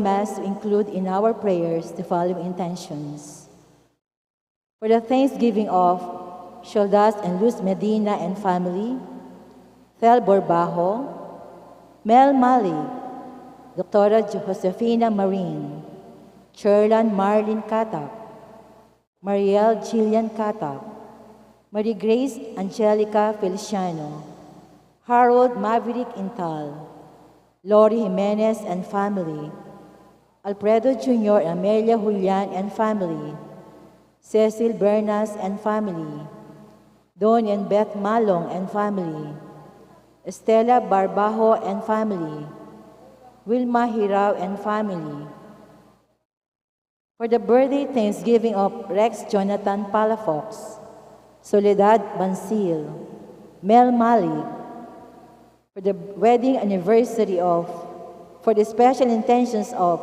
Mass to include in our prayers the following intentions. For the thanksgiving of Sholdas and Luz Medina and family, Thel Borbajo, Mel Mali, Dr. Josefina Marin, Cherlan Marlin Katap, Mariel Jillian Katap, Marie Grace Angelica Feliciano, Harold Maverick Intal, Lori Jimenez and family, Alfredo Jr. and Amelia Julian and family, Cecil Bernas and family, Don and Beth Malong and family, Estela Barbajo and family, Wilma Hirao and family. For the birthday thanksgiving of Rex Jonathan Palafox, Soledad Bansil, Mel Malik, for the wedding anniversary of, for the special intentions of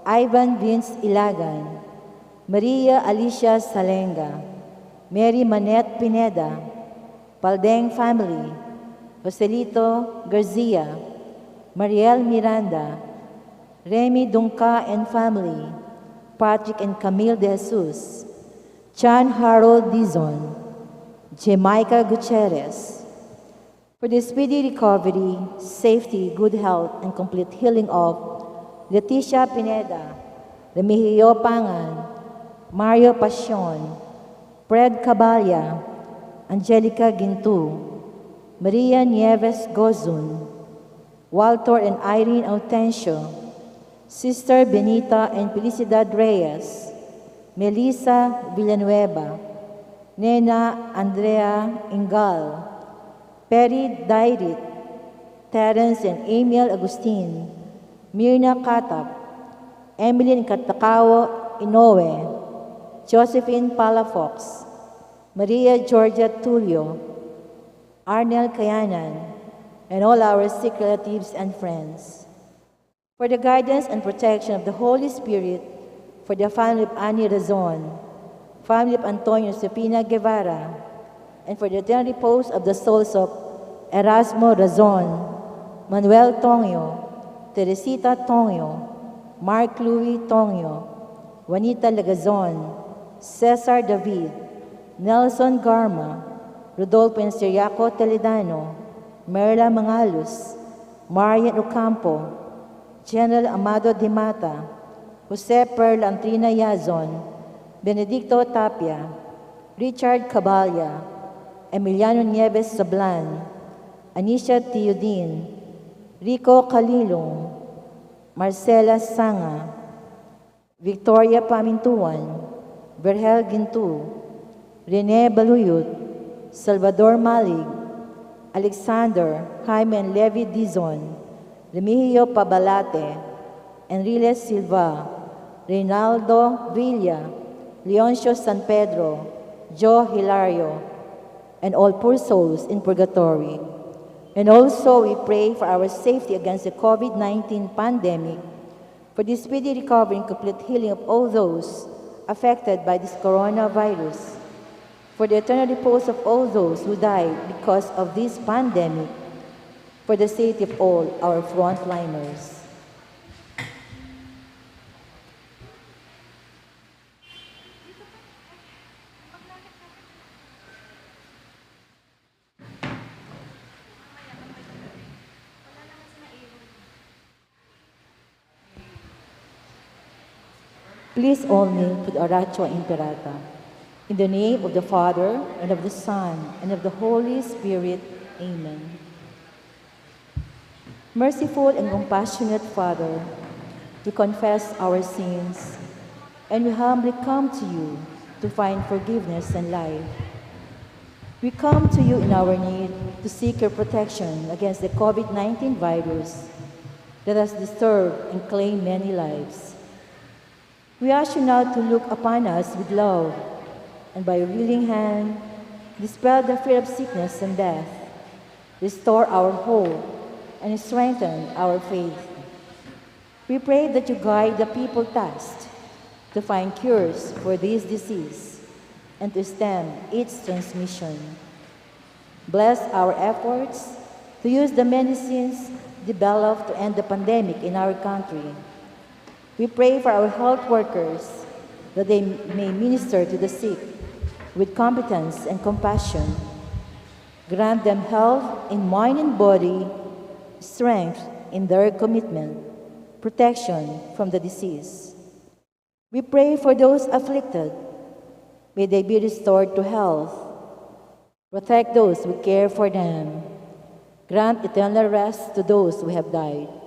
Ivan Vince Ilagan, Maria Alicia Salenga, Mary Manette Pineda, Paldeng family, Joselito Garcia, Mariel Miranda, Remy Dunca and family, Patrick and Camille De Jesus, John Harold Dizon, Jamaica Gutierrez, for the speedy recovery, safety, good health, and complete healing of Leticia Pineda, Remigio Pangan, Mario Pasion, Fred Caballa, Angelica Gintu, Maria Nieves Gozun, Walter and Irene Autencio, Sister Benita and Felicidad Reyes, Melissa Villanueva, Nena Andrea Ingal, Perry Dairit, Terence and Emil Agustin, Mirna Katap, Emily Katakawa Inoue, Josephine Palafox, Maria Georgia Tulio, Arnel Kayanan, and all our sick relatives and friends. For the guidance and protection of the Holy Spirit, for the family of Annie Razon, family of Antonio Cepina Guevara, and for the eternal repose of the souls of Erasmo Razon, Manuel Tongyo, Teresita Tongyo, Mark Louis Tongyo, Juanita Lagazon, Cesar David, Nelson Garma, Rodolfo Enceriaco Toledano, Merla Mangalus, Marian Ocampo, General Amado Di Mata, Jose Perla Antrina Yazon, Benedicto Tapia, Richard Caballa, Emiliano Nieves Sablan, Anisha Tiudin, Rico Calilong, Marcela Sanga, Victoria Pamintuan, Berhel Gintu, Rene Baluyot, Salvador Malig, Alexander Jaime and Levi Dizon, Remigio Pabalate, Enrique Silva, Reynaldo Villa, Leoncio San Pedro, Joe Hilario, and all poor souls in purgatory. And also we pray for our safety against the COVID-19 pandemic, for the speedy recovery and complete healing of all those affected by this coronavirus, for the eternal repose of all those who died because of this pandemic, for the safety of all our frontliners. Please all kneel to the Oratio Imperata. In the name of the Father, and of the Son, and of the Holy Spirit. Amen. Merciful and compassionate Father, we confess our sins, and we humbly come to you to find forgiveness and life. We come to you in our need to seek your protection against the COVID-19 virus that has disturbed and claimed many lives. We ask you now to look upon us with love, and by your healing hand, dispel the fear of sickness and death, restore our hope, and strengthen our faith. We pray that you guide the people tasked to find cures for this disease and to stem its transmission. Bless our efforts to use the medicines developed to end the pandemic in our country, We pray for our health workers that they may minister to the sick with competence and compassion. Grant them health in mind and body, strength in their commitment, protection from the disease. We pray for those afflicted. May they be restored to health. Protect those who care for them. Grant eternal rest to those who have died.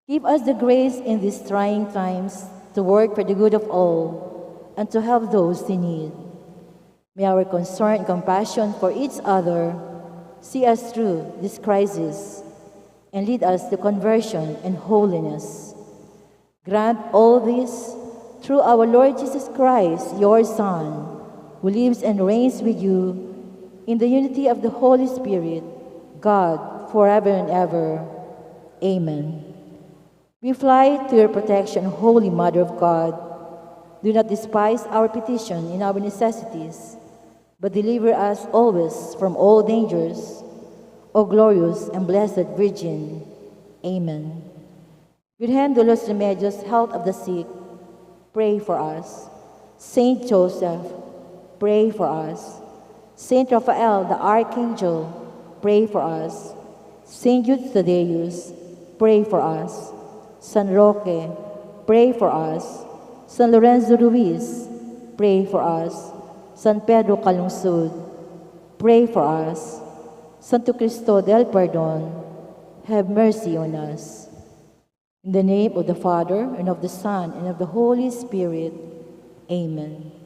Give us the grace in these trying times to work for the good of all and to help those in need. May our concern and compassion for each other see us through this crisis and lead us to conversion and holiness. Grant all this through our Lord Jesus Christ, your Son, who lives and reigns with you in the unity of the Holy Spirit, God, forever and ever. Amen. We fly to your protection, Holy Mother of God. Do not despise our petition in our necessities, but deliver us always from all dangers, O glorious and blessed Virgin. Amen. Virgen de los Remedios, health of the sick, pray for us. Saint Joseph, pray for us. Saint Raphael, the Archangel, pray for us. Saint Jude Thaddeus, pray for us. San Roque, pray for us. San Lorenzo Ruiz, pray for us. San Pedro Calungsod, pray for us. Santo Cristo del Perdon, have mercy on us. In the name of the Father, and of the Son, and of the Holy Spirit. Amen.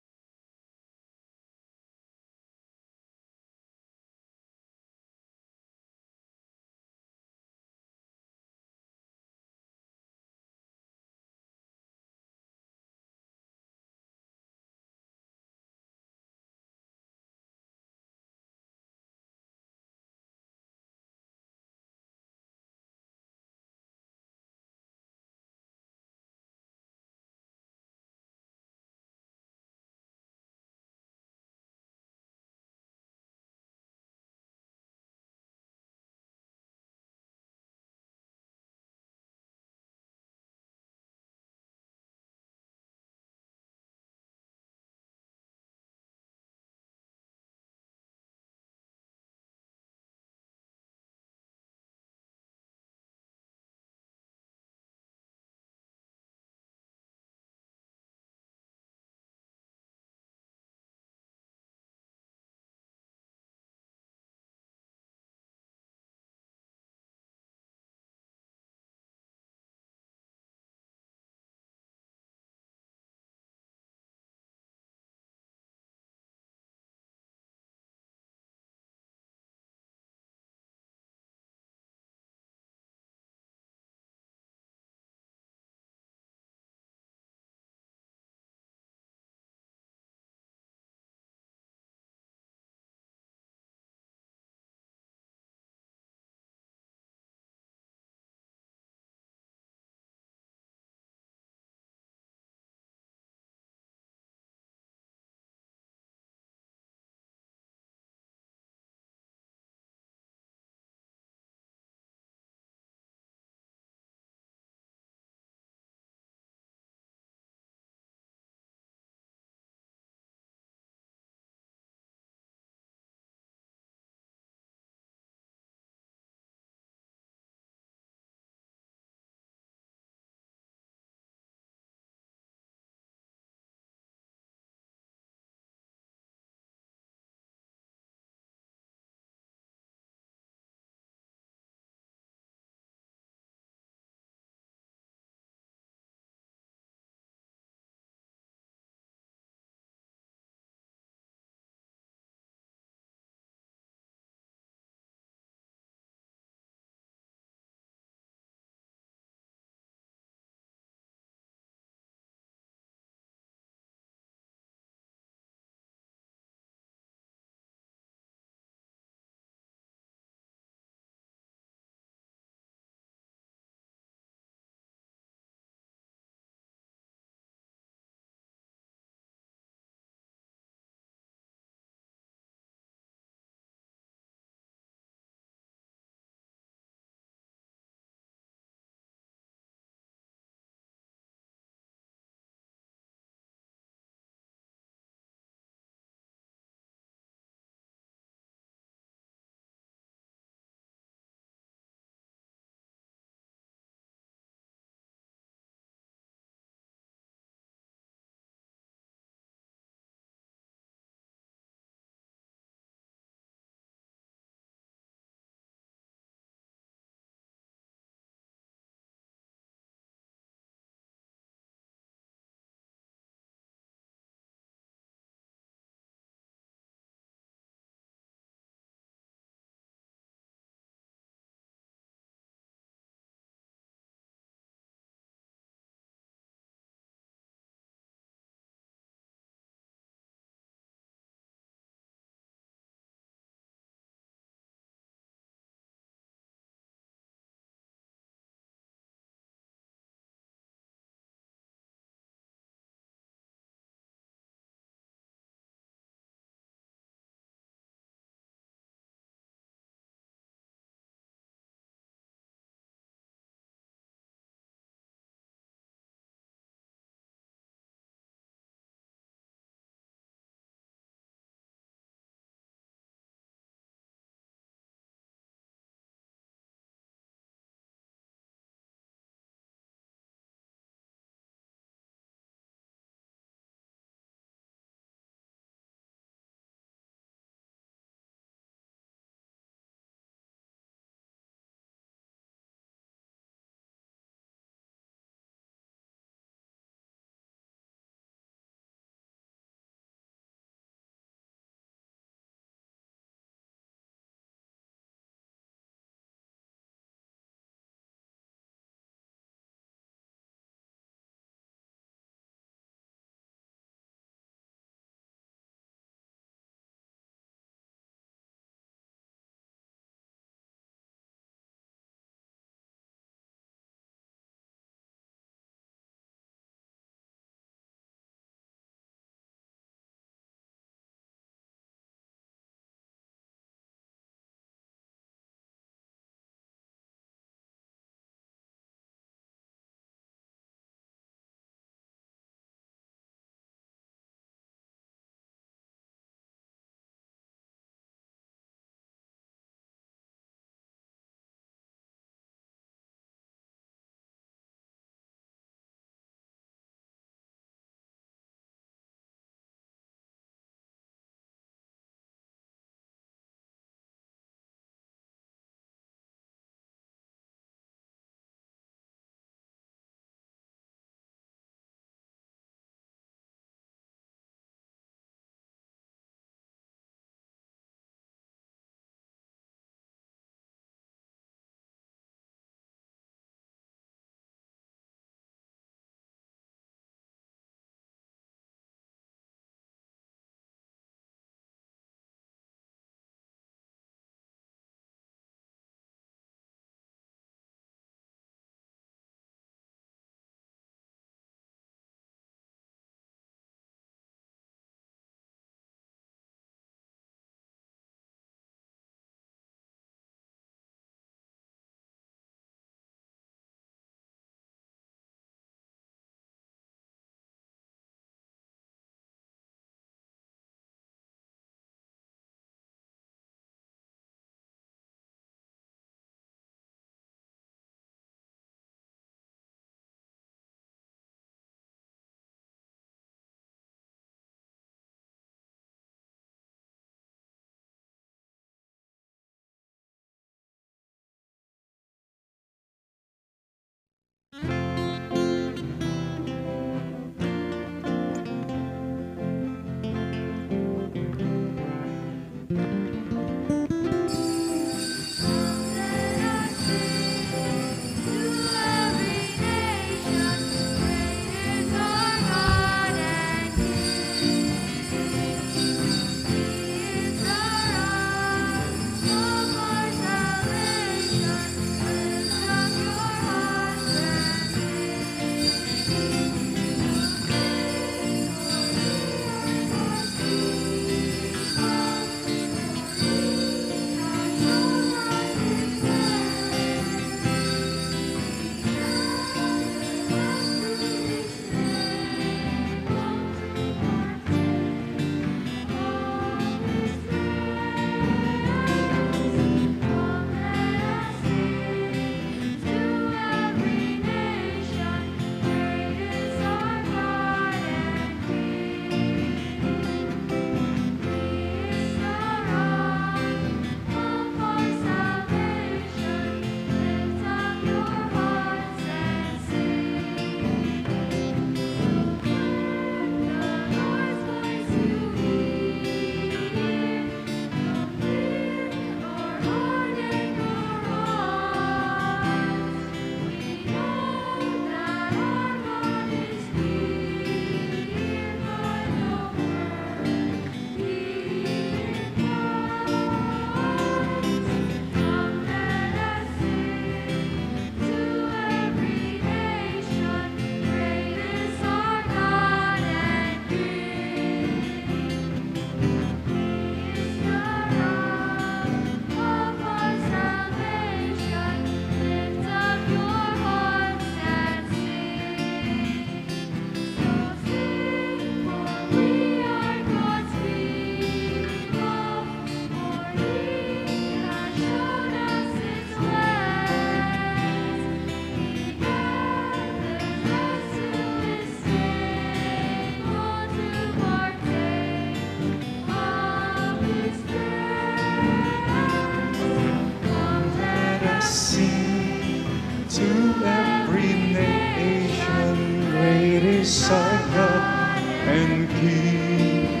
God and King.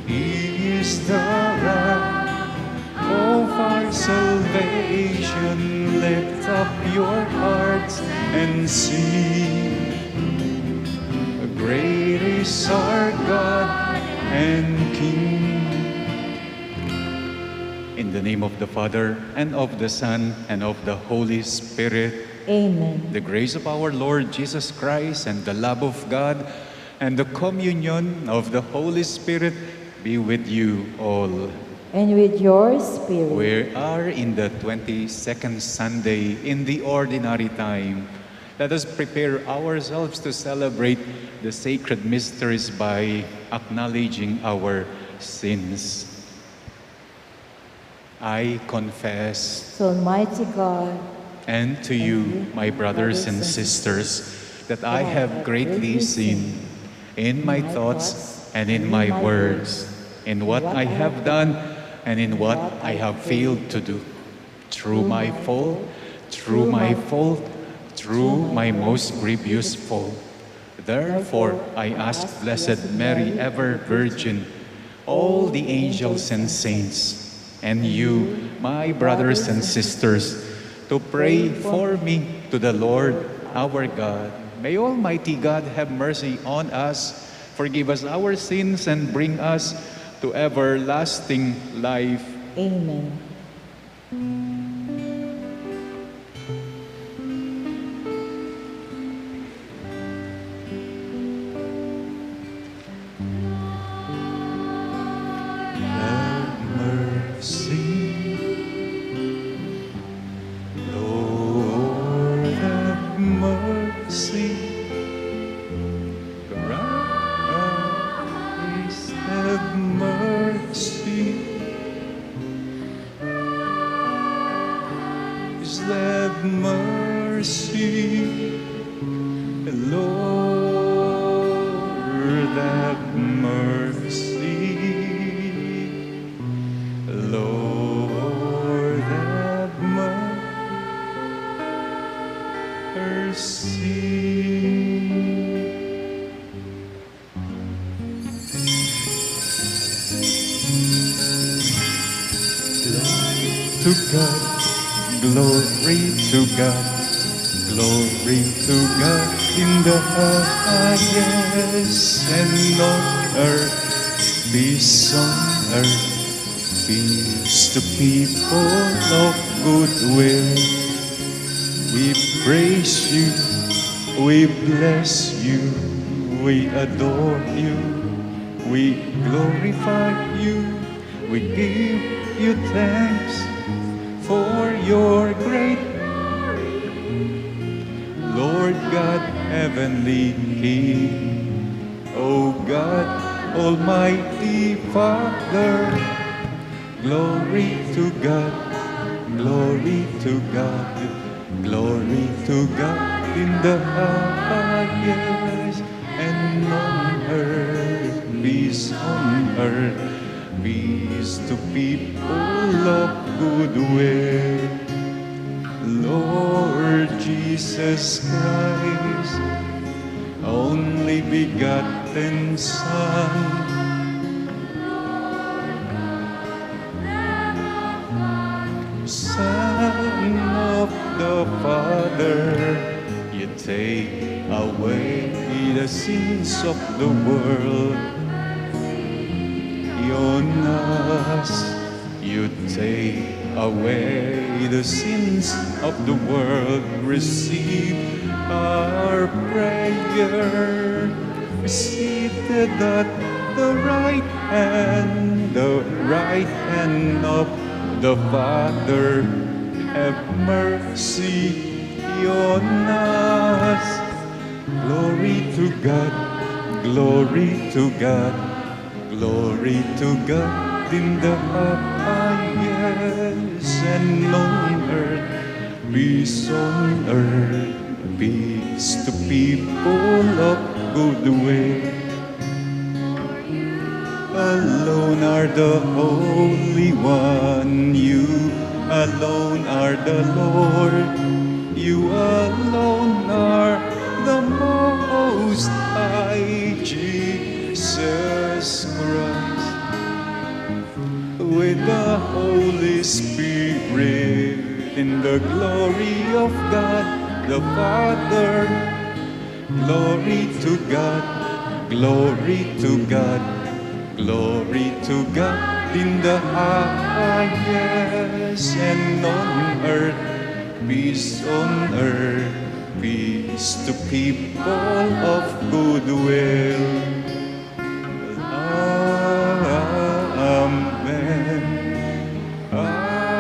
He is the rock of our salvation. Lift up your hearts and sing. Great is our God and King. In the name of the Father, and of the Son, and of the Holy Spirit. Amen. The grace of our Lord Jesus Christ, and the love of God, and the communion of the Holy Spirit be with you all. And with your spirit. We are in the 22nd Sunday in the ordinary time. Let us prepare ourselves to celebrate the sacred mysteries by acknowledging our sins. I confess To Almighty God, and to you, my brothers and sisters, that I have greatly sinned in my thoughts and in my words, in what I have done and in what I have failed to do. Through my fault, through my most grievous fault. Therefore, I ask Blessed Mary, ever Virgin, all the angels and saints, and you, my brothers and sisters, to pray for me to the Lord our God. May Almighty God have mercy on us, forgive us our sins, and bring us to everlasting life. Amen. To God, glory to God, glory to God in the highest, and on earth, peace on earth, peace to people of good will. We praise you, we bless you, we adore you, we glorify you, we give you thanks for your great Lord God, heavenly King. O God, Almighty Father, glory to God, glory to God, glory to God in the highest, and on earth, peace on earth, peace to people of good will. Lord Jesus Christ, only begotten Son, Son of the Father, you take away the sins of the world. On us, you take away the sins of the world. Receive our prayer. Receive at the right hand of the Father. Have mercy on us. Glory to God, glory to God. Glory to God in the highest, and on earth, peace on earth, peace to people of good will. Alone are the Holy One, you alone are the Lord, you alone are the Most High Jesus Christ, with the Holy Spirit, in the glory of God the Father. Glory to God, glory to God, glory to God in the highest, and on earth, peace on earth, peace to people of good will. Amen. Amen.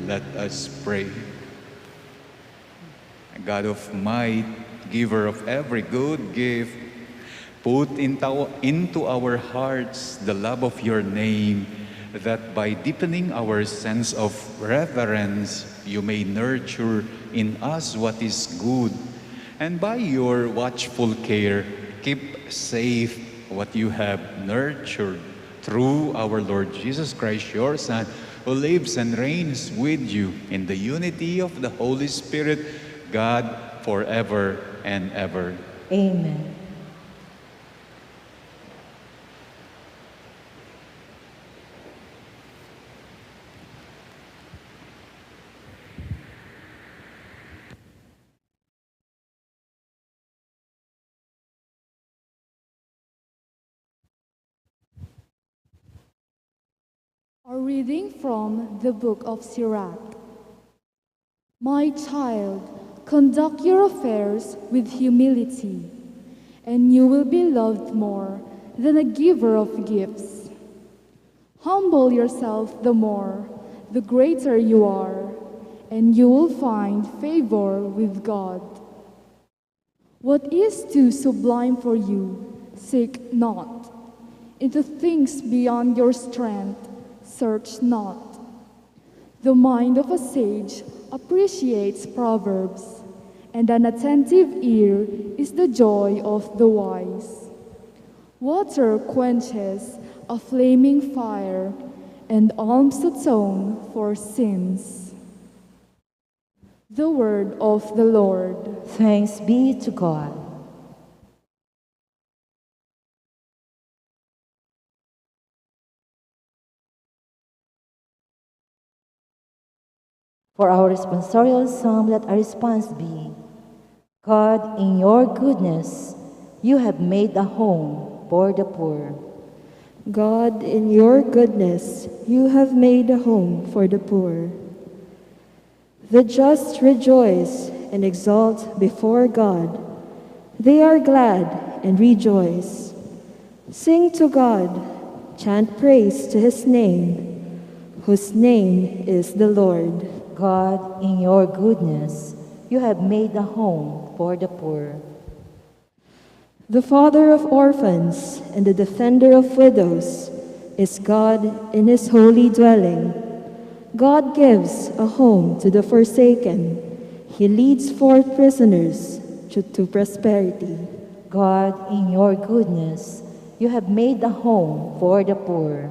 Let us pray. God of might, giver of every good gift, put into our hearts the love of your name, that by deepening our sense of reverence, you may nurture in us what is good, and by your watchful care, keep safe what you have nurtured through our Lord Jesus Christ, your Son, who lives and reigns with you in the unity of the Holy Spirit, God, forever and ever. Amen. A reading from the book of Sirach. My child, conduct your affairs with humility, and you will be loved more than a giver of gifts. Humble yourself the more, the greater you are, and you will find favor with God. What is too sublime for you, seek not. Into things beyond your strength, search not. The mind of a sage appreciates proverbs, and an attentive ear is the joy of the wise. Water quenches a flaming fire, and alms atone for sins. The word of the Lord. Thanks be to God. For our responsorial psalm, let our response be, God, in your goodness, you have made a home for the poor. God, in your goodness, you have made a home for the poor. The just rejoice and exult before God. They are glad and rejoice. Sing to God, chant praise to his name, whose name is the Lord. God, in your goodness, you have made a home for the poor. The father of orphans and the defender of widows is God in his holy dwelling. God gives a home to the forsaken. He leads forth prisoners to prosperity. God, in your goodness, you have made a home for the poor.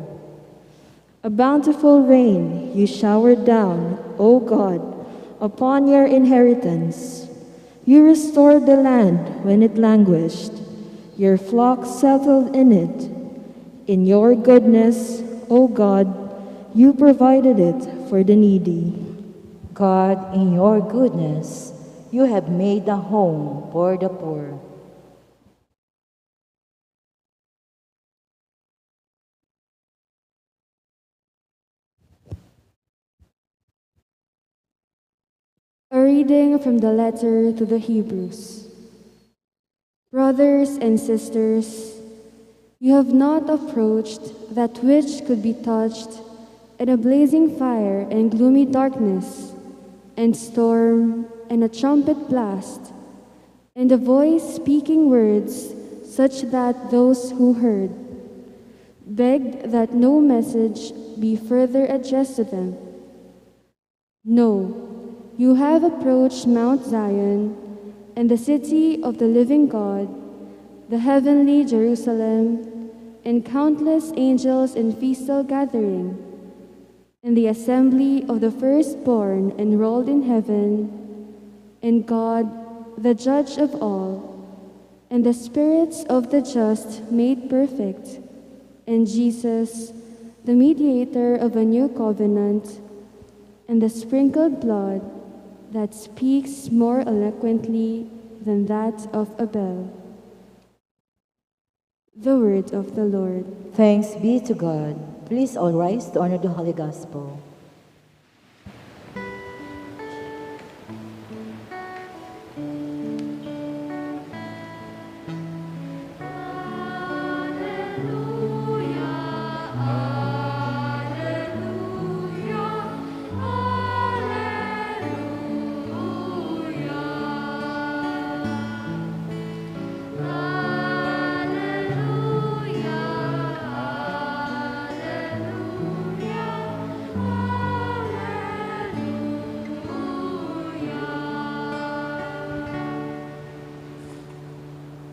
A bountiful rain you showered down, O God, upon your inheritance. You restored the land when it languished. Your flock settled in it. In your goodness, O God, you provided it for the needy. God, in your goodness, you have made a home for the poor. A reading from the letter to the Hebrews. Brothers and sisters, you have not approached that which could be touched, and a blazing fire and gloomy darkness, and storm and a trumpet blast, and a voice speaking words such that those who heard begged that no message be further addressed to them. No, you have approached Mount Zion and the city of the living God, the heavenly Jerusalem, and countless angels in festal gathering, and the assembly of the firstborn enrolled in heaven, and God, the judge of all, and the spirits of the just made perfect, and Jesus, the mediator of a new covenant, and the sprinkled blood that speaks more eloquently than that of Abel. The word of the Lord. Thanks be to God. Please all rise to honor the Holy Gospel.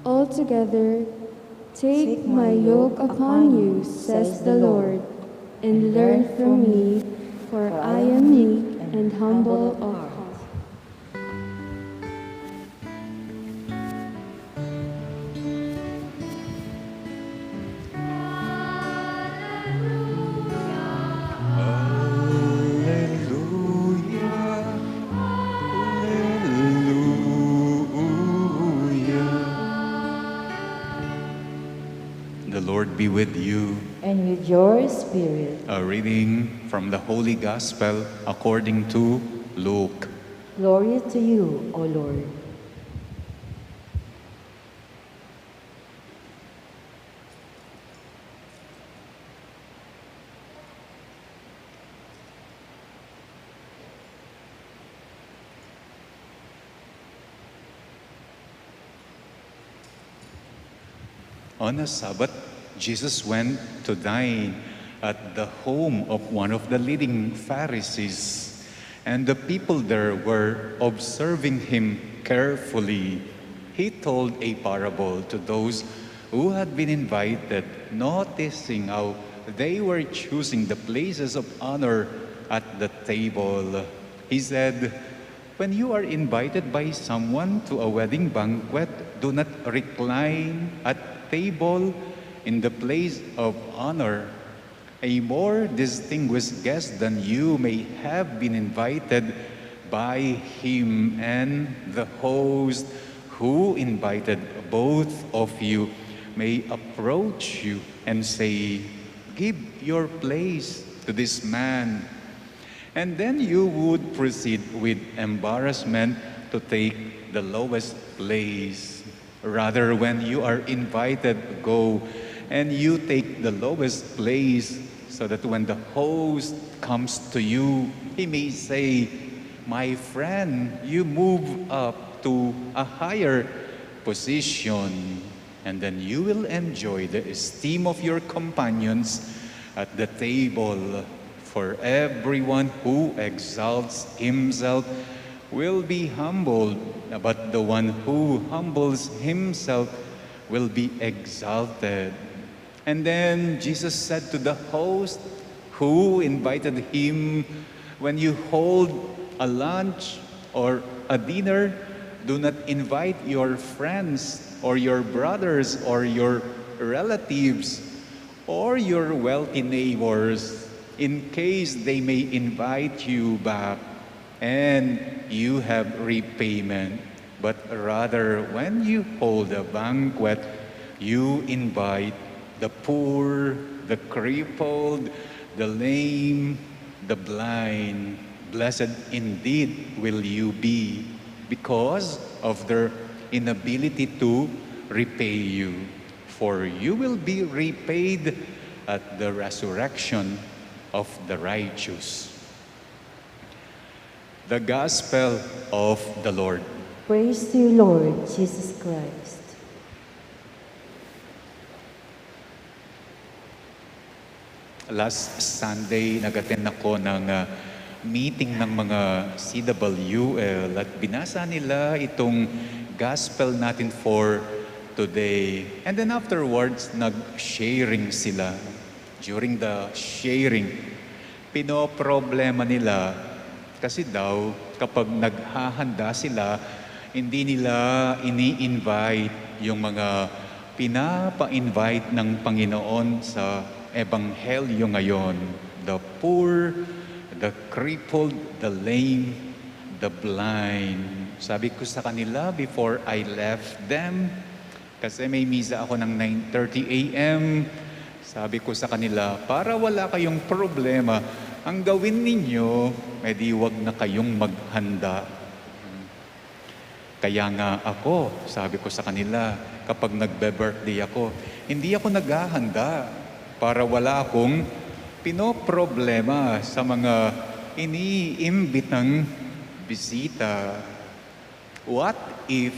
Altogether, take my yoke upon you, says the Lord, and learn from me, for I am meek and humble of heart. The Lord be with you. And with your spirit. A reading from the Holy Gospel according to Luke. Glory to you, O Lord. On a Sabbath, Jesus went to dine at the home of one of the leading Pharisees, and the people there were observing him carefully. He told a parable to those who had been invited, noticing how they were choosing the places of honor at the table. He said, "When you are invited by someone to a wedding banquet, do not recline at table in the place of honor. A more distinguished guest than you may have been invited by him, and the host who invited both of you may approach you and say, 'Give your place to this man.' And then you would proceed with embarrassment to take the lowest place. Rather, when you are invited, go and you take the lowest place, so that when the host comes to you, he may say, 'My friend, you move up to a higher position.' And then you will enjoy the esteem of your companions at the table. For everyone who exalts himself will be humbled, but the one who humbles himself will be exalted." And then Jesus said to the host who invited him, "When you hold a lunch or a dinner, do not invite your friends or your brothers or your relatives or your wealthy neighbors, in case they may invite you back and you have repayment. But rather, when you hold a banquet, you invite the poor, the crippled, the lame, the blind. Blessed indeed will you be because of their inability to repay you. For you will be repaid at the resurrection of the righteous." The Gospel of the Lord. Praise to you, Lord Jesus Christ. Last Sunday, nag-attend ako ng meeting ng mga CWL at binasa nila itong Gospel natin for today. And then afterwards, nag-sharing sila. During the sharing, pinoproblema nila kasi daw kapag naghahanda sila, hindi nila ini-invite yung mga pinapa-invite ng Panginoon sa Ebanghelyo ngayon. The poor, the crippled, the lame, the blind. Sabi ko sa kanila before I left them, kasi may misa ako ng 9:30 a.m., sabi ko sa kanila, para wala kayong problema, ang gawin ninyo, edi wag na kayong maghanda. Kaya nga ako, sabi ko sa kanila, kapag nagbe-birthday ako, hindi ako naghahanda para wala akong pinoproblema sa mga iniimbitang bisita. What if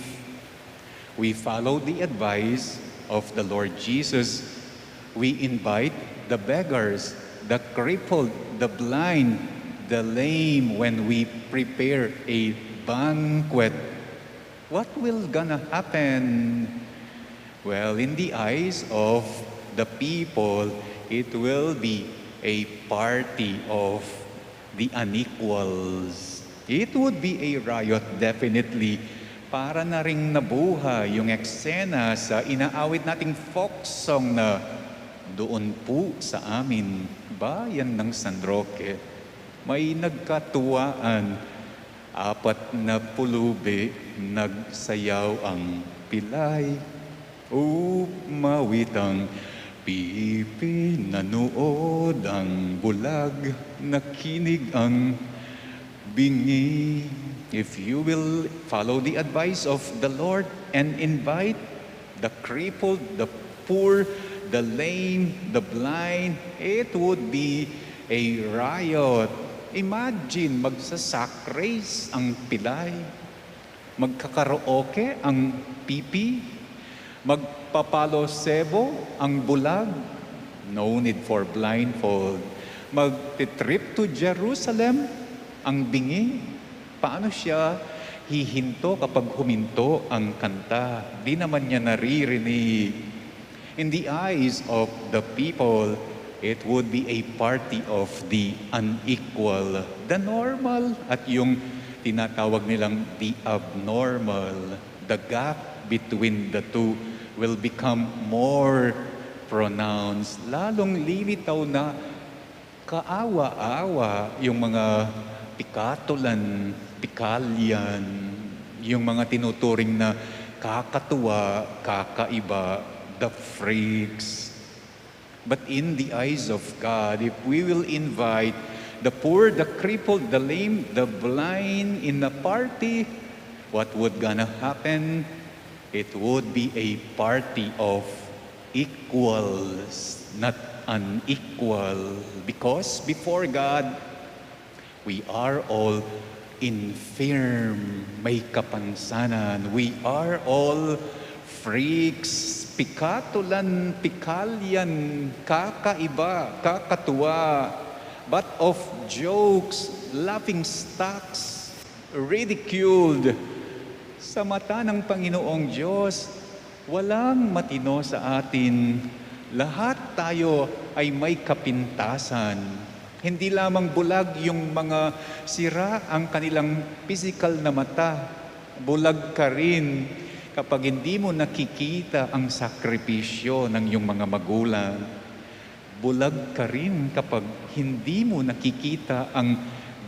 we follow the advice of the Lord Jesus? We invite the beggars, the crippled, the blind, the lame when we prepare a banquet. What will gonna happen? Well, in the eyes of the people, it will be a party of the unequals. It would be a riot, definitely. Para na ring nabuhay yung eksena sa inaawit nating folk song na doon po sa amin, bayan ng San Roque, may nagkatuwaan, 4 na pulubi, nagsayaw ang pilay. Umawitang pipi, nanood ang bulag, nakinig ang bingi. If you will follow the advice of the Lord and invite the crippled, the poor, the lame, the blind, it would be a riot. Imagine, magsasakrace ang pilay, magkakaraoke ang pipi, magpapalo sebo ang bulag, no need for blindfold, magtitrip to Jerusalem ang bingi. Paano siya hihinto kapag huminto ang kanta? Di naman niya naririnig. In the eyes of the people, it would be a party of the unequal, the normal, at yung tinatawag nilang the abnormal. The gap between the two will become more pronounced. Lalong lilitaw na kaawa-awa yung mga pikatulan, pikalyan, yung mga tinuturing na kakatuwa, kakaiba, the freaks. But in the eyes of God, if we will invite the poor, the crippled, the lame, the blind in a party, what would gonna happen? It would be a party of equals, not unequal. Because before God, we are all infirm, may kapansanan. We are all freaks, pikatulan, pikalyan, kakaiba, kakatuwa, butt of jokes, laughing stocks, ridiculed. Sa mata ng Panginoong Diyos, walang matino sa atin. Lahat tayo ay may kapintasan. Hindi lamang bulag yung mga sira ang kanilang physical na mata. Bulag ka rin kapag hindi mo nakikita ang sakripisyo ng iyong mga magulang. Bulag ka rin kapag hindi mo nakikita ang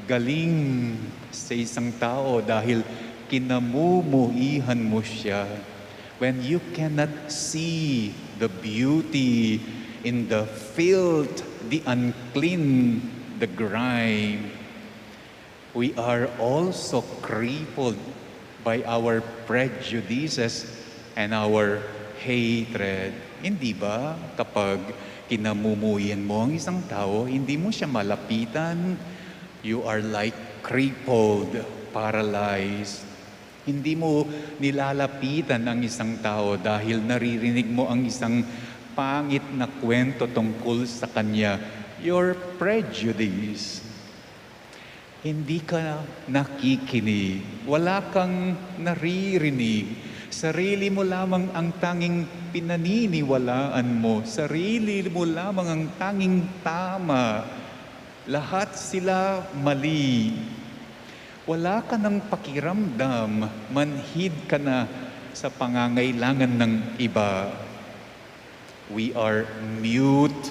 galing sa isang tao dahil kinamumuhihan mo siya. When you cannot see the beauty in the filth, the unclean, the grime, we are also crippled by our prejudices and our hatred. Hindi ba kapag kinamumuhian mo ang isang tao, hindi mo siya malapitan, you are like crippled, paralyzed. Hindi mo nilalapitan ang isang tao dahil naririnig mo ang isang pangit na kwento tungkol sa kanya, your prejudice. Hindi ka nakikinig, wala kang naririnig. Sarili mo lamang ang tanging pinaniniwalaan mo. Sarili mo lamang ang tanging tama. Lahat sila mali. Wala ka ng pakiramdam, manhid ka na sa pangangailangan ng iba. We are mute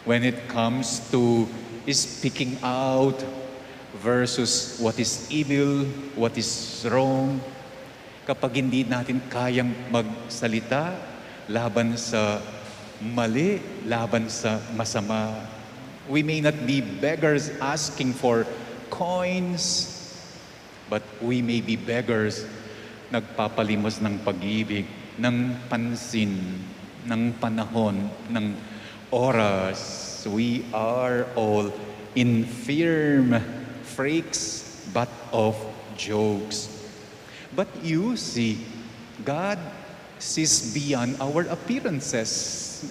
when it comes to speaking out versus what is evil, what is wrong. Kapag hindi natin kayang magsalita laban sa mali, laban sa masama. We may not be beggars asking for coins, but we may be beggars nagpapalimos ng pag-ibig, ng pansin, ng panahon, ng oras. We are all infirm freaks, but of jokes. But you see, God sees beyond our appearances.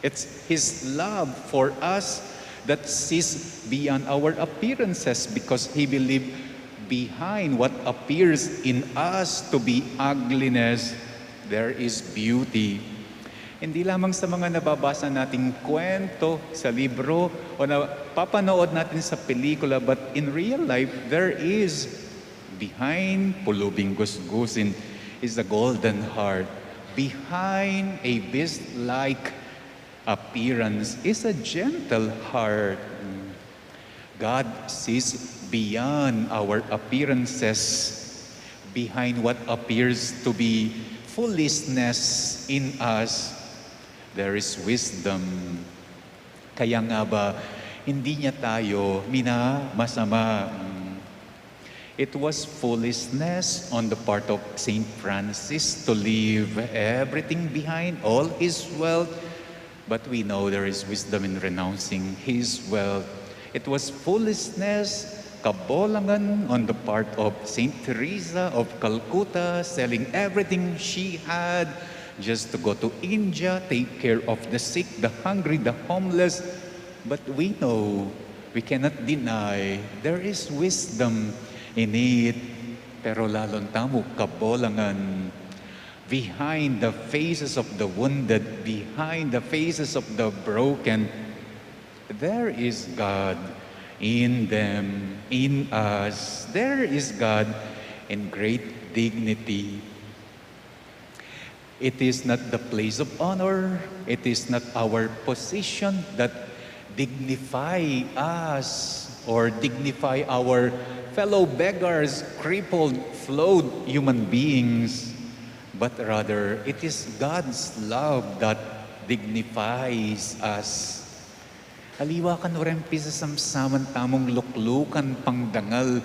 It's His love for us that sees beyond our appearances because He believes behind what appears in us to be ugliness, there is beauty. Hindi lamang sa mga nababasa nating kwento sa libro o napapanood natin sa pelikula, but in real life, there is behind pulubing gusgusin is a golden heart. Behind a beast-like appearance is a gentle heart. God sees beyond our appearances, behind what appears to be foolishness in us, there is wisdom. Kaya nga ba, hindi niya tayo minamasama. It was foolishness on the part of Saint Francis to leave everything behind, all his wealth. But we know there is wisdom in renouncing his wealth. It was foolishness, kabolangan on the part of Saint Teresa of Calcutta, selling everything she had just to go to India, take care of the sick, the hungry, the homeless. But we know, we cannot deny, there is wisdom in it. Pero lalong tamo, kabolangan. Behind the faces of the wounded, behind the faces of the broken, there is God in them, in us. There is God in great dignity. It is not the place of honor, it is not our position that dignify us or dignify our fellow beggars, crippled, flawed human beings, but rather it is God's love that dignifies us. Haliwa kan orempi sa samsaman tamong luklukan pangdangal,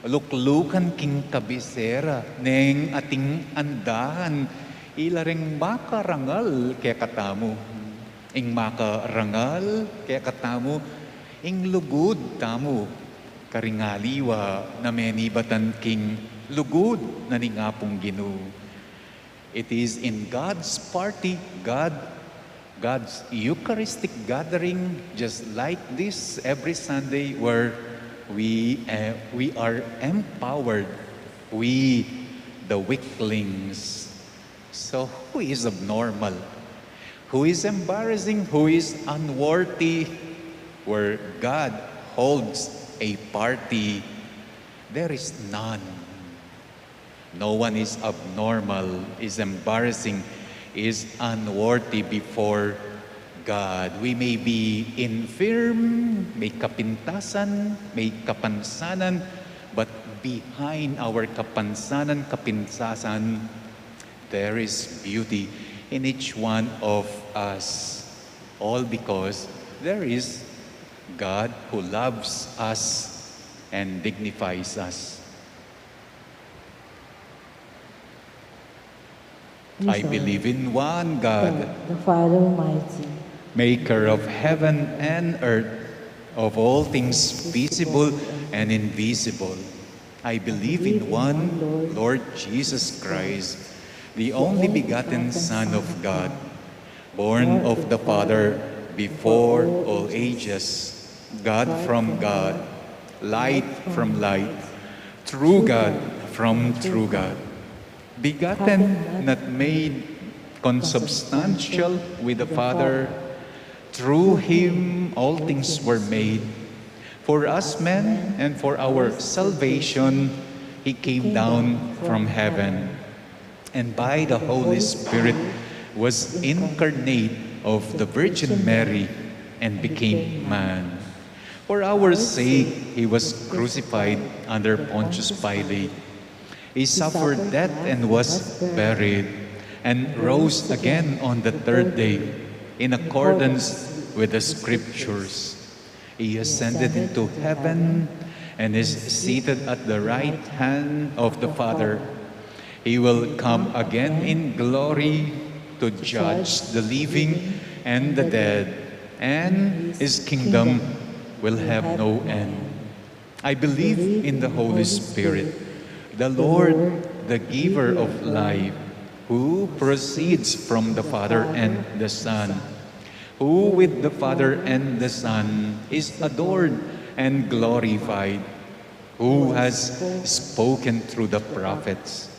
luklukan king kabisera, neng ating andahan, ilaring makarangal kaya katamu. Ing makarangal kaya katamu, ing lugod tamu. Karingaliwa na menibatan king lugod na ningapong Ginoo. It is in God's party, God's Eucharistic gathering, just like this every Sunday, where we are empowered, we the weaklings. So who is abnormal? Who is embarrassing? Who is unworthy? Where God holds a party, there is none. No one is abnormal, is embarrassing, is unworthy before God. We may be infirm, may kapintasan, may kapansanan, but behind our kapansanan, kapintasan, there is beauty in each one of us. All because there is God who loves us and dignifies us. I believe in one God, the Father Almighty, maker of heaven and earth, of all things visible and invisible. I believe in one Lord Jesus Christ, the only begotten Son of God, born of the Father before all ages, God from God, light from light, true God from true God, begotten, not made, consubstantial with the Father, Through him all things were made. For us men and for our salvation, he came down from heaven, and by the Holy Spirit was incarnate of the Virgin Mary and became man. For our sake, he was crucified under Pontius Pilate. He suffered death and was buried, and rose again on the third day, in accordance with the Scriptures. He ascended into heaven and is seated at the right hand of the Father. He will come again in glory to judge the living and the dead, and his kingdom will have no end. I believe in the Holy Spirit, the Lord, the giver of life, who proceeds from the Father and the Son, who with the Father and the Son is adored and glorified, who has spoken through the prophets.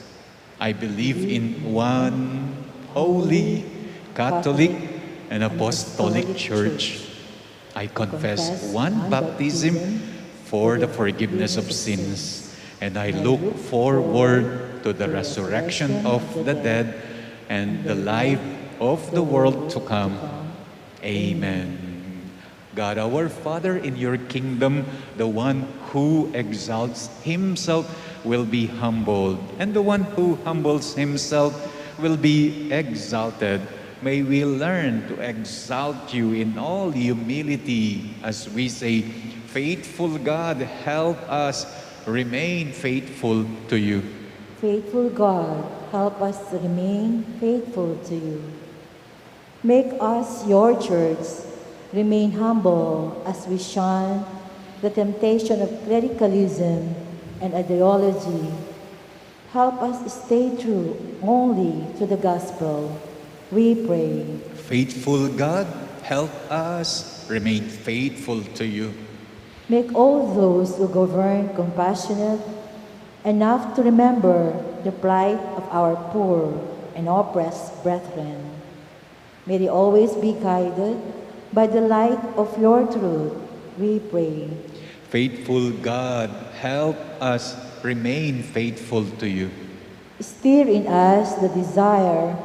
I believe in one holy, Catholic, and Apostolic Church. I confess one baptism for the forgiveness of sins, and I look forward to the resurrection of the dead and the life of the world to come. Amen. God our Father, in your kingdom, the one who exalts himself will be humbled, and the one who humbles himself will be exalted. May we learn to exalt you in all humility as we say, faithful God, help us remain faithful to you. Faithful God, help us to remain faithful to you. Make us, your church, remain humble as we shun the temptation of clericalism and ideology. Help us stay true only to the gospel. We pray. Faithful God, help us remain faithful to you. Make all those who govern compassionate, enough to remember the plight of our poor and oppressed brethren. May they always be guided by the light of your truth, we pray. Faithful God, help us remain faithful to you. Stir in us the desire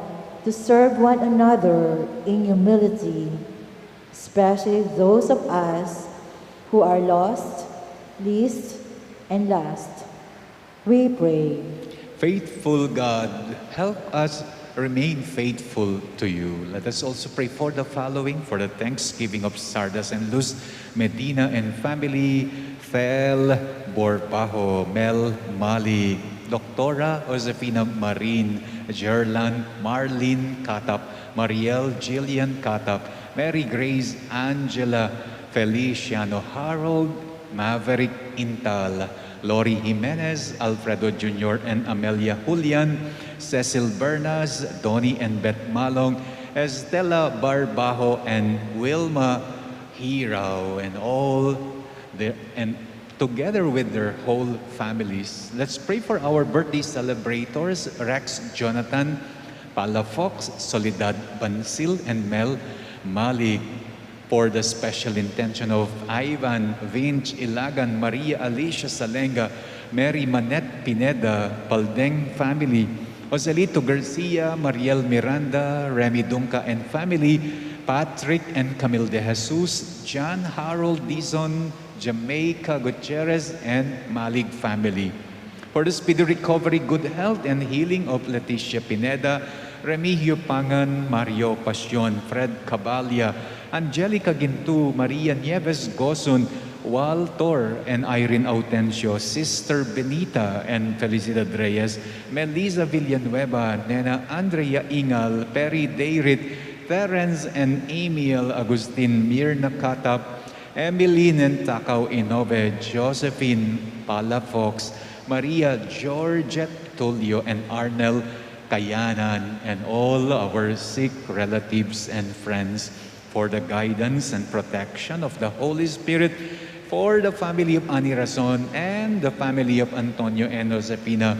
to serve one another in humility, especially those of us who are lost, least, and last. We pray. Faithful God, help us remain faithful to you. Let us also pray for the following, for the thanksgiving of Sardas and Luz Medina and family, Fel Borpajo, Mel Mali, Doctora Josefina Marin, Jerlan Marlene Katap, Mariel Jillian Katap, Mary Grace Angela Feliciano Harold, Maverick Intal, Lori Jimenez, Alfredo Jr. and Amelia Julian, Cecil Bernas, Donnie and Beth Malong, Estela Barbajo and Wilma Hirao, and together with their whole families. Let's pray for our birthday celebrators, Rex Jonathan Palafox, Soledad Bansil, and Mel Malik. For the special intention of Ivan Vinch Ilagan, Maria Alicia Salenga, Mary Manette Pineda, Paldeng family, Joselito Garcia, Mariel Miranda, Remy Dunca and family, Patrick and Camille De Jesus, John Harold Dizon, Jamaica Gutierrez, and Malig family. For the speedy recovery, good health, and healing of Leticia Pineda, Remigio Pangan, Mario Passion, Fred Cabalia, Angelica Gintu, Maria Nieves Gosun, Walter and Irene Autencio, Sister Benita and Felicidad Reyes, Melissa Villanueva, Nena Andrea Ingal, Perry Dayrit, Terence and Emil Agustin Mirna Katap, Emeline and Takaw Inove, Josephine Palafox, Maria Georgette Tulio and Arnel Kayanan, and all our sick relatives and friends, for the guidance and protection of the Holy Spirit, for the family of Ani Razon and the family of Antonio and Josefina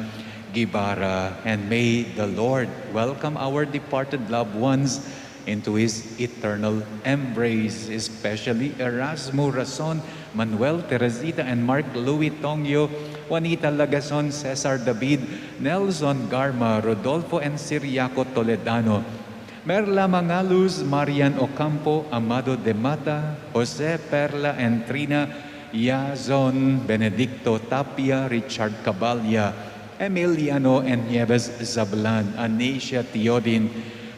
Guevara. And may the Lord welcome our departed loved ones into his eternal embrace, especially Erasmo Rason, Manuel Teresita, and Mark Louis Tongyo, Juanita Lagason, Cesar David, Nelson Garma, Rodolfo and Siriaco Toledano, Merla Mangaluz, Marian Ocampo, Amado de Mata, Jose Perla and Trina, Yazon, Benedicto Tapia, Richard Cabalya, Emiliano and Nieves Zablan, Anesia Teodin,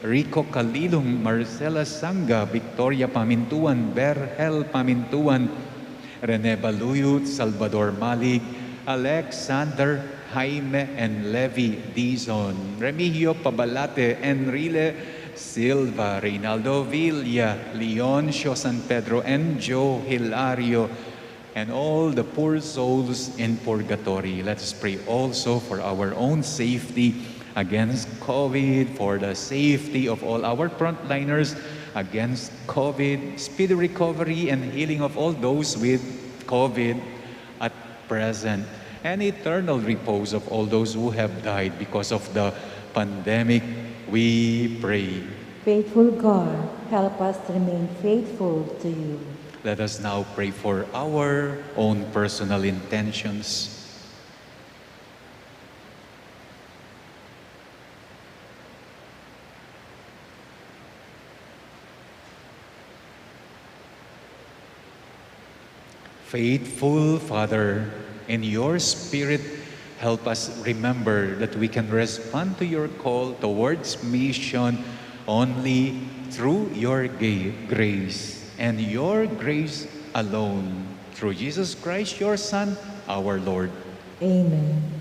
Rico Calilong, Marcela Sanga, Victoria Pamintuan, Berhel Pamintuan, Rene Baluyut, Salvador Malig, Alexander Jaime and Levi Dizon, Remigio Pabalate, Enrile Silva, Reynaldo Villa, Leoncio San Pedro, and Joe Hilario, and all the poor souls in purgatory. Let us pray also for our own safety against COVID, for the safety of all our frontliners against COVID, speedy recovery and healing of all those with COVID at present, and eternal repose of all those who have died because of the pandemic, we pray. Faithful God, help us to remain faithful to you. Let us now pray for our own personal intentions. Faithful Father, in your Spirit, help us remember that we can respond to your call towards mission only through your grace, and your grace alone, through Jesus Christ, your Son, our Lord. Amen.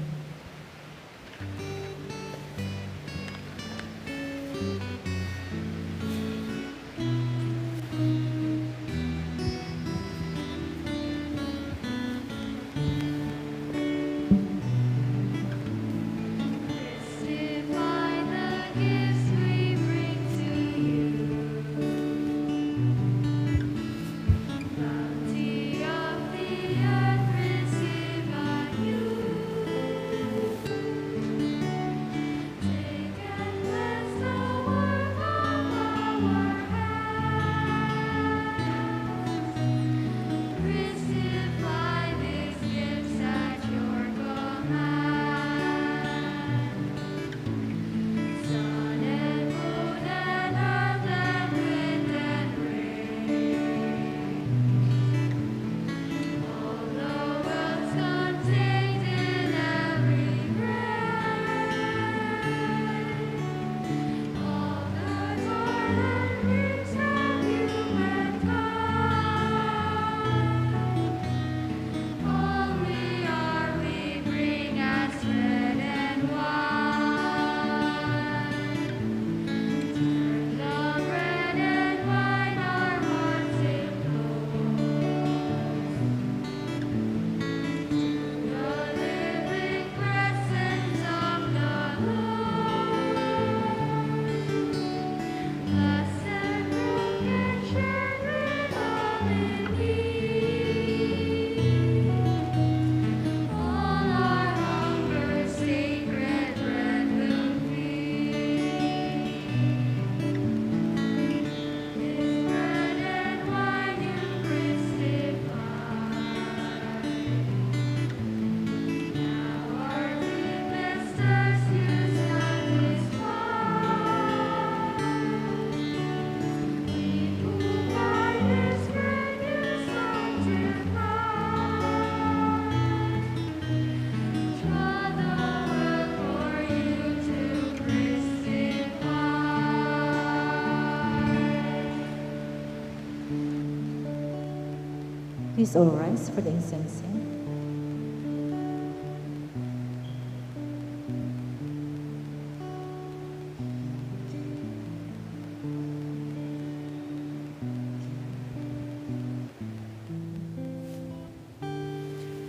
Please all rise for the incense.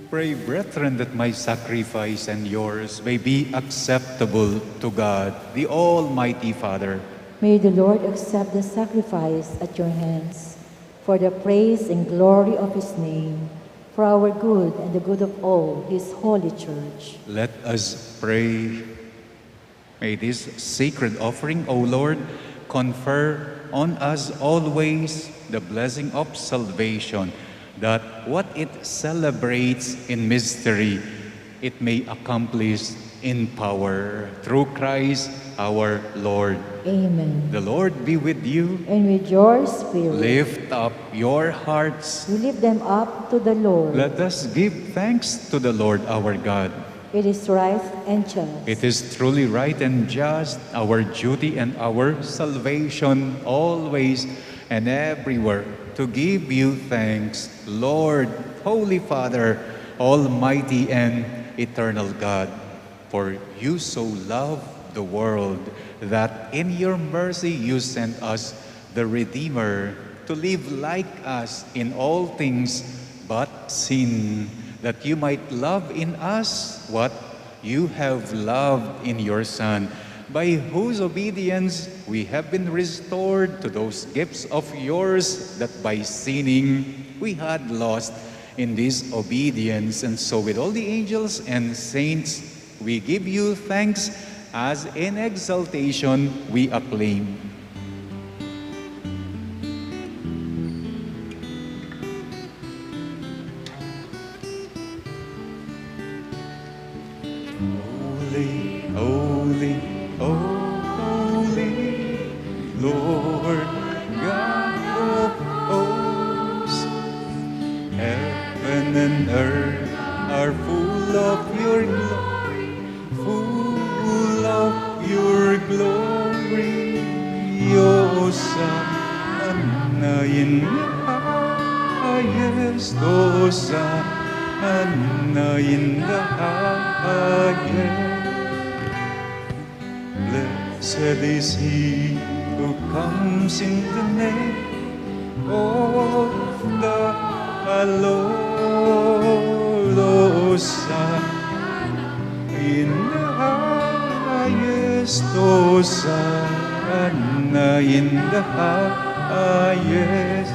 Pray, brethren, that my sacrifice and yours may be acceptable to God, the Almighty Father. May the Lord accept the sacrifice at your hands for the praise and glory of his name, for our good and the good of all his holy church. Let us pray. May this sacred offering, O Lord, confer on us always the blessing of salvation, that what it celebrates in mystery, it may accomplish in power through Christ our Lord. Amen. The Lord be with you. And with your spirit, Lift up your hearts. we lift them up to the Lord. Let us give thanks to the Lord our God. It is right and just. It is truly right and just, our duty and our salvation, always and everywhere, to give you thanks, Lord, Holy Father, Almighty and eternal God. For you so loved the world that in your mercy you sent us the Redeemer to live like us in all things but sin, that you might love in us what you have loved in your Son, by whose obedience we have been restored to those gifts of yours that by sinning we had lost in this obedience. And so with all the angels and saints, we give you thanks as in exaltation we acclaim. Holy, holy, oh holy, Lord God of hosts, heaven and earth are full of your glory, full of your glory. Hosanna in the highest, Hosanna in the highest. Blessed is he who comes in the name of the Lord. Hosanna in the highest, Hosanna in the highest,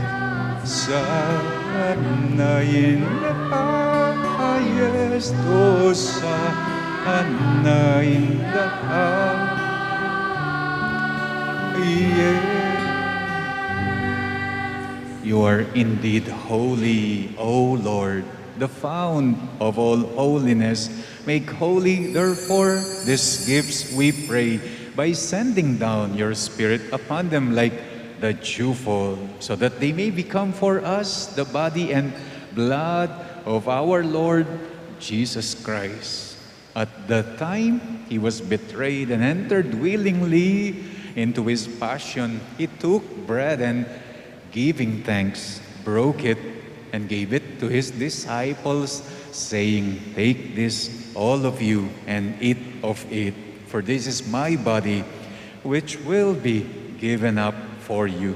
Hosanna in the highest, Hosanna in the highest. You are indeed holy, O Lord, the fount of all holiness. Make holy, therefore, these gifts, we pray, by sending down your Spirit upon them like the dewfall, so that they may become for us the body and blood of our Lord Jesus Christ. At the time he was betrayed and entered willingly into his passion, he took bread and, giving thanks, broke it and gave it to his disciples, saying, "Take this, all of you, and eat of it, for this is my body, which will be given up for you."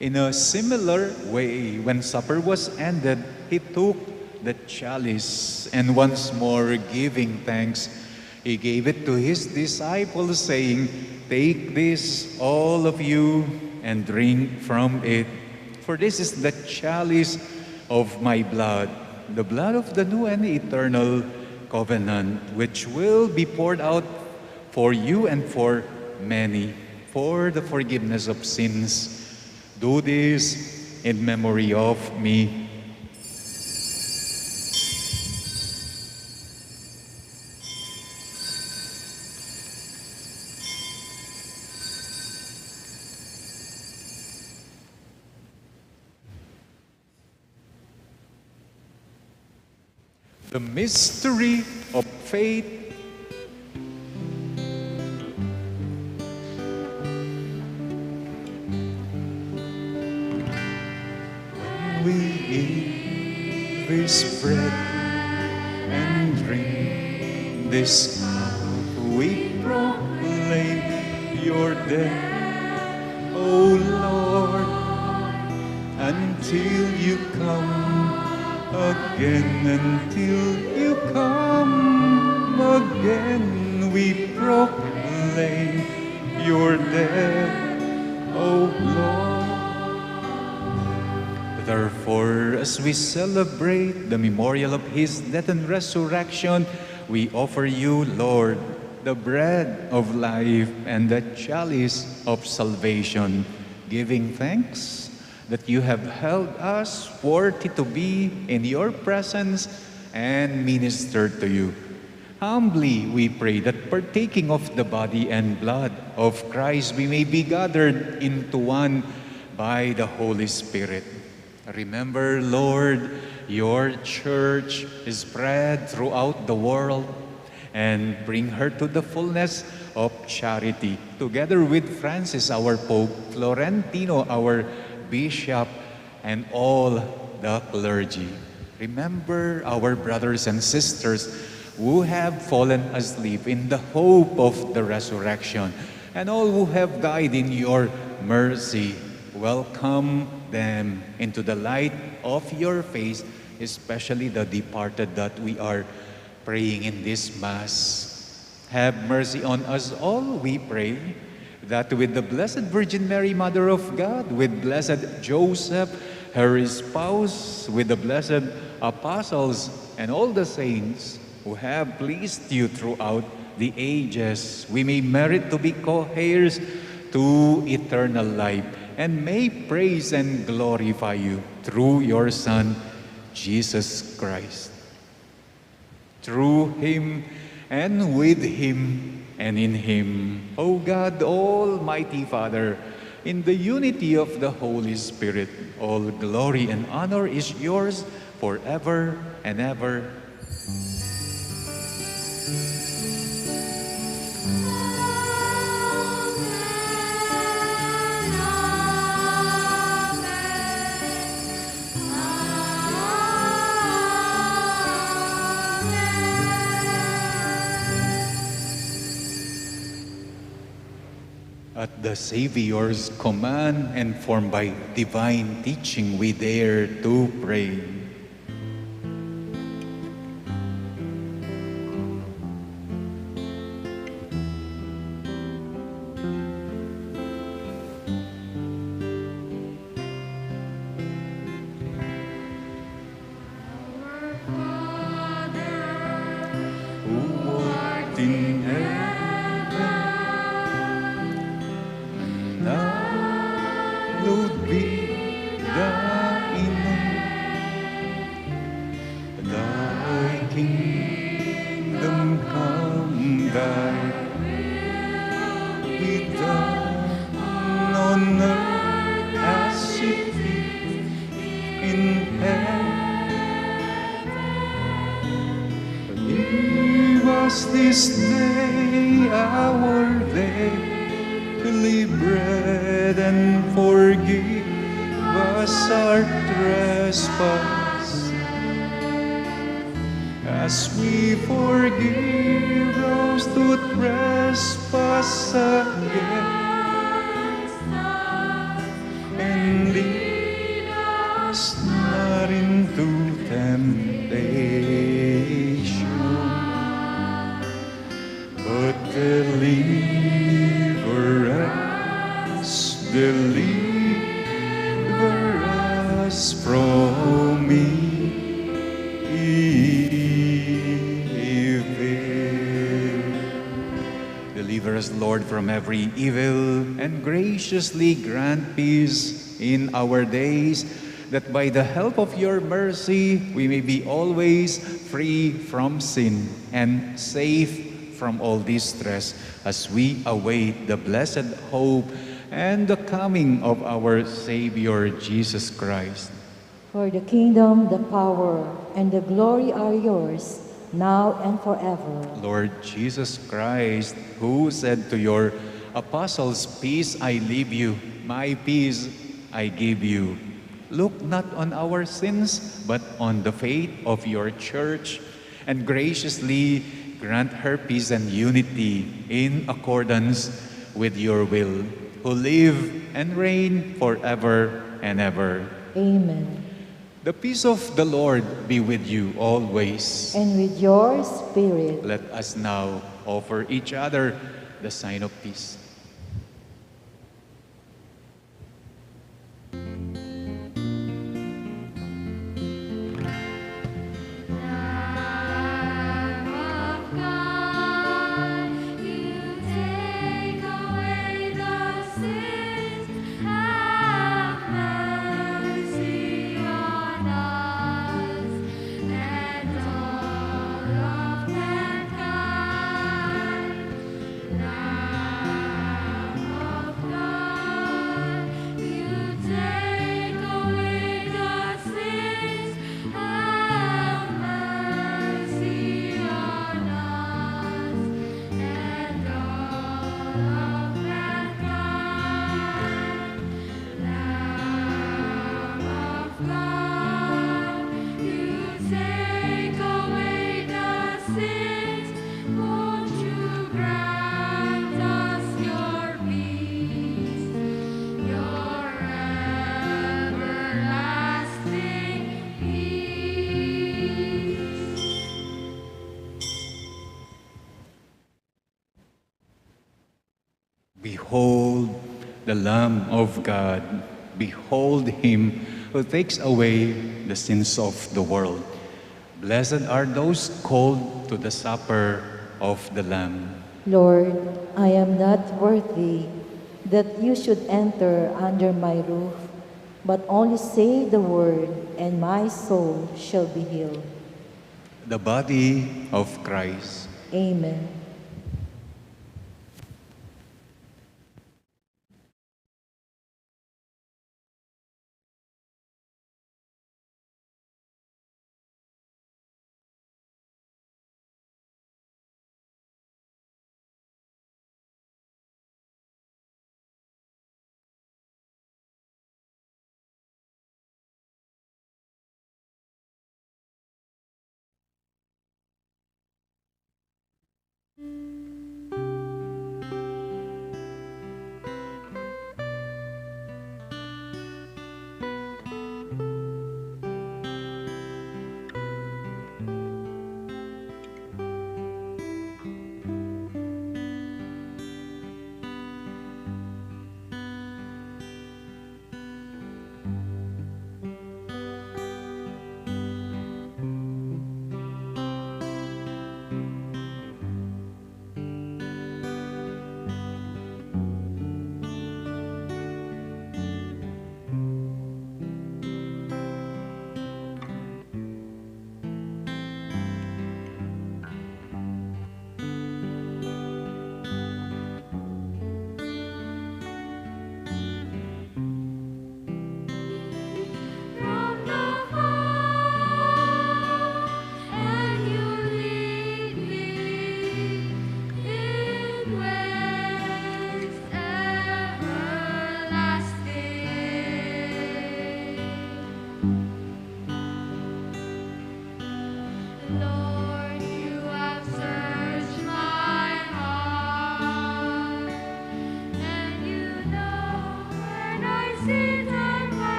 In a similar way, when supper was ended, he took the chalice, and once more giving thanks, he gave it to his disciples, saying, "Take this, all of you, and drink from it. For this is the chalice of my blood, the blood of the new and eternal covenant, which will be poured out for you and for many, for the forgiveness of sins. Do this in memory of me." The mystery of faith. When we eat this bread and drink this cup, we proclaim your death, O Lord, until you come again, until you come again. We proclaim your death, O Lord. Therefore, as we celebrate the memorial of his death and resurrection, we offer you, Lord, the bread of life and the chalice of salvation, giving thanks that you have held us worthy to be in your presence and minister to you. Humbly we pray that partaking of the body and blood of Christ, we may be gathered into one by the Holy Spirit. Remember, Lord, your church is spread throughout the world, and bring her to the fullness of charity, together with Francis, our Pope, Florentino, our Bishop, and all the clergy. Remember our brothers and sisters who have fallen asleep in the hope of the resurrection, and all who have died in your mercy. Welcome them into the light of your face, especially the departed that we are praying in this Mass. Have mercy on us all, we pray, that with the Blessed Virgin Mary, Mother of God, with Blessed Joseph, her spouse, with the blessed apostles and all the saints who have pleased you throughout the ages, we may merit to be co-heirs to eternal life, and may praise and glorify you through your Son, Jesus Christ. Through him, and with him, and in him, O God, Almighty Father, in the unity of the Holy Spirit, all glory and honor is yours forever and ever. At the Savior's command and formed by divine teaching, we dare to pray. This day our daily bread, and forgive us our trespass, as we forgive those who trespass against us, and lead us not into temptation, but deliver us from evil. Deliver us, Lord, from every evil, and graciously grant peace in our days, that by the help of your mercy we may be always free from sin and safe from all distress, as we await the blessed hope and the coming of our Savior Jesus Christ. For the kingdom, the power, and the glory are yours, now and forever. Lord Jesus Christ, who said to your apostles, "Peace I leave you, my peace I give you," look not on our sins, but on the faith of your church, and graciously grant her peace and unity in accordance with your will, who live and reign forever and ever. Amen. The peace of the Lord be with you always. And with your spirit. Let us now offer each other the sign of peace. Behold the Lamb of God. Behold him who takes away the sins of the world. Blessed are those called to the supper of the Lamb. Lord, I am not worthy that you should enter under my roof, but only say the word, and my soul shall be healed. The body of Christ. Amen.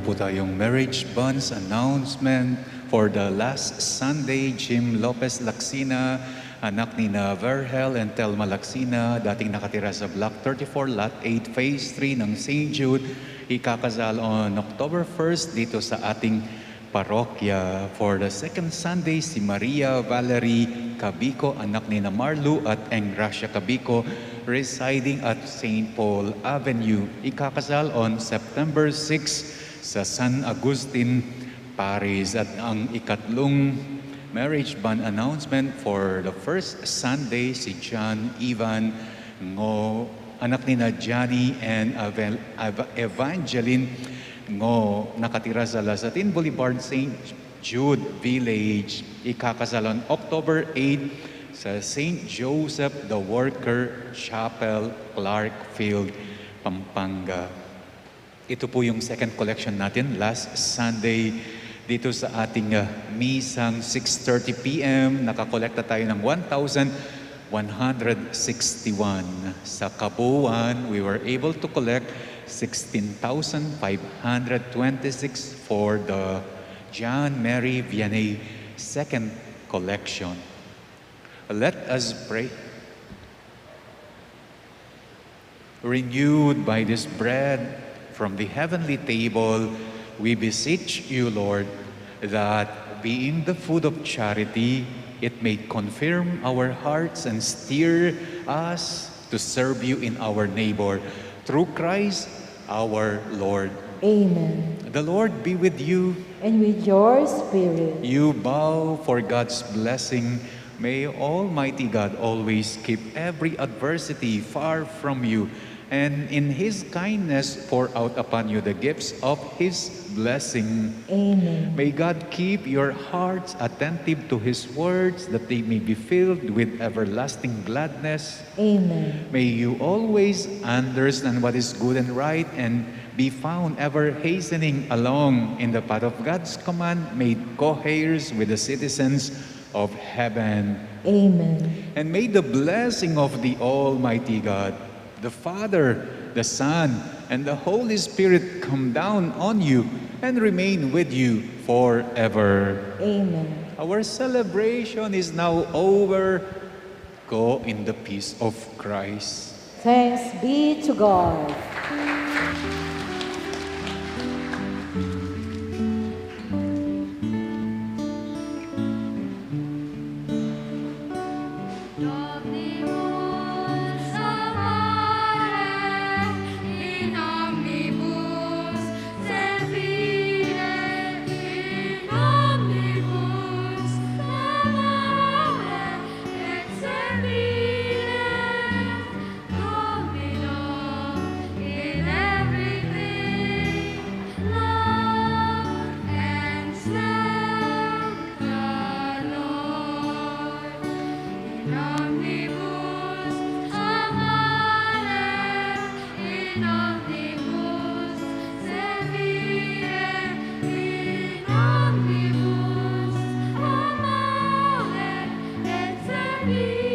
meron po tayong marriage buns announcement for the last Sunday. Jim Lopez Lacsina, anak ni na Verhel and Telma Lacsina, dating nakatira sa Block 34, Lot 8, Phase 3 ng St. Jude. Ikakasal on October 1st dito sa ating parokya. For the second Sunday, si Maria Valerie Cabico, anak ni na Marlu at Engracia Cabico, residing at St. Paul Avenue. Ikakasal on September 6 sa San Agustin Paris. At ang ikatlong marriage band announcement for the first Sunday, si John Ivan Ngo, anak ni na Johnny and Evangeline Ngo, nakatira sa Lasatin Boulevard, St. Jude Village. Ikakasal on October 8 sa St. Joseph the Worker Chapel, Clarkfield, Pampanga. Ito po yung second collection natin last Sunday dito sa ating misang 6:30 p.m. Nakakolekta tayo ng 1,161. Sa kabuuan, we were able to collect 16,526 for the John Mary Vianney second collection. Let us pray. Renewed by this bread from the heavenly table, we beseech you, Lord, that being the food of charity, it may confirm our hearts and steer us to serve you in our neighbor. Through Christ our Lord. Amen. The Lord be with you. And with your spirit. You bow for God's blessing. May Almighty God always keep every adversity far from you, and in His kindness pour out upon you the gifts of His blessing. Amen. May God keep your hearts attentive to His words, that they may be filled with everlasting gladness. Amen. May you always understand what is good and right, and be found ever hastening along in the path of God's command, made co-heirs with the citizens of heaven. Amen. And may the blessing of the Almighty God, the Father, the Son, and the Holy Spirit come down on you and remain with you forever. Amen. Our celebration is now over. Go in the peace of Christ. Thanks be to God. Be